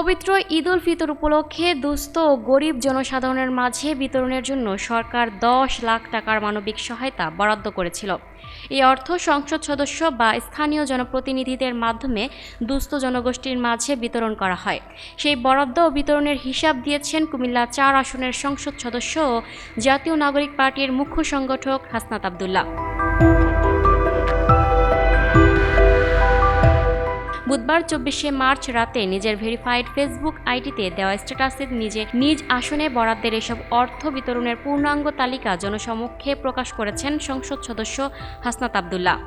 পবিত্র ঈদ উল ফিতর উপলক্ষে দুস্থ ও গরিব জনসাধারণের মাঝে বিতরণের জন্য সরকার 10 লাখ টাকার মানবিক সহায়তা বরাদ্দ করেছিল। এই অর্থ সংসদ সদস্য বা স্থানীয় জনপ্রতিনিধিদের মাধ্যমে দুস্থ জনগোষ্ঠীর মাঝে বিতরণ করা হয়। সেই বরাদ্দ ও বিতরণের হিসাব দিয়েছেন কুমিল্লা 4 আসনের সংসদ সদস্য ও জাতীয় নাগরিক পার্টির মুখ্য সংগঠক হাসনাত আব্দুল্লাহ। বুধবার 24শে মার্চ রাতে নিজের ভেরিফাইড ফেসবুক আইডিতে দেওয়া স্ট্যাটাসে নিজ আসনে বরাদ্দের এসব অর্থ বিতরণের পূর্ণাঙ্গ তালিকা জনসমক্ষে প্রকাশ করেছেন সংসদ সদস্য হাসনাত আব্দুল্লাহ।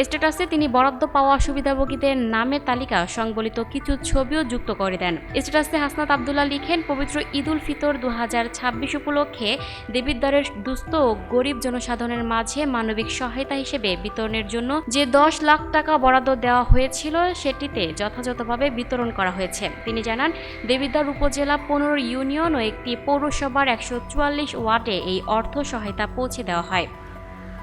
স্ট্যাটাসে তিনি বরাদ্দ পাওয়া সুবিধাভোগীদের নামের তালিকা সংবলিত কিছু ছবিও যুক্ত করে দেন। স্ট্যাটাসে হাসনাত আব্দুল্লাহ লিখেন, পবিত্র ঈদ উল ফিতর 2026 উপলক্ষে দেবিদ্বারের দুস্থ ও গরিব জনসাধারণের মাঝে মানবিক সহায়তা হিসেবে বিতরণের জন্য যে 10 লাখ টাকা বরাদ্দ দেওয়া হয়েছিল সেটিতে যথাযথভাবে বিতরণ করা হয়েছে। তিনি জানান, দেবিদ্বার উপজেলা 15 ইউনিয়ন ও একটি পৌরসভার 144 ওয়ার্ডে এই অর্থ সহায়তা পৌঁছে দেওয়া হয়।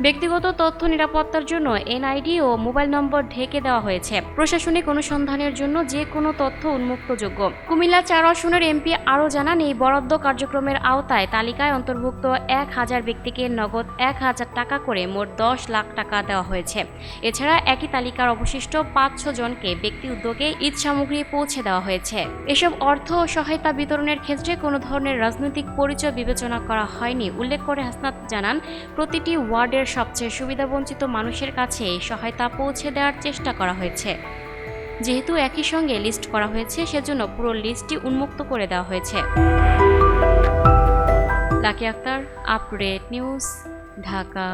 ব্যক্তিগত তথ্য নিরাপত্তার জন্য এনআইডি ও মোবাইল নম্বর ঢেকে দেওয়া হয়েছে। প্রশাসনিক অনুসন্ধানের জন্য যে কোনো তথ্য উন্মুক্তযোগ্য। কুমিল্লা 4 আসনের এমপি আরও জানান, এই বরাদ্দ কার্যক্রমের আওতায় তালিকায় অন্তর্ভুক্ত 1000 ব্যক্তিকে নগদ 1000 টাকা করে মোট 10 লাখ টাকা দেওয়া হয়েছে। এছাড়া একই তালিকার অবশিষ্ট 500 জনকে ব্যক্তি উদ্যোগে ঈদ সামগ্রী পৌঁছে দেওয়া হয়েছে। এসব অর্থ ও সহায়তা বিতরণের ক্ষেত্রে কোনো ধরনের রাজনৈতিক পরিচয় বিবেচনা করা হয়নি উল্লেখ করে হাসনাত জানান, প্রতিটি ওয়ার্ডের সবচেয়ে সুবিধাবঞ্চিত মানুষের কাছে এই সহায়তা পৌঁছে দেওয়ার চেষ্টা করা হয়েছে। যেহেতু একই সঙ্গে লিস্ট করা হয়েছে, সেজন্য পুরো লিস্টটি উন্মুক্ত করে দেওয়া হয়েছে। Lucky Akter, update news, Dhaka.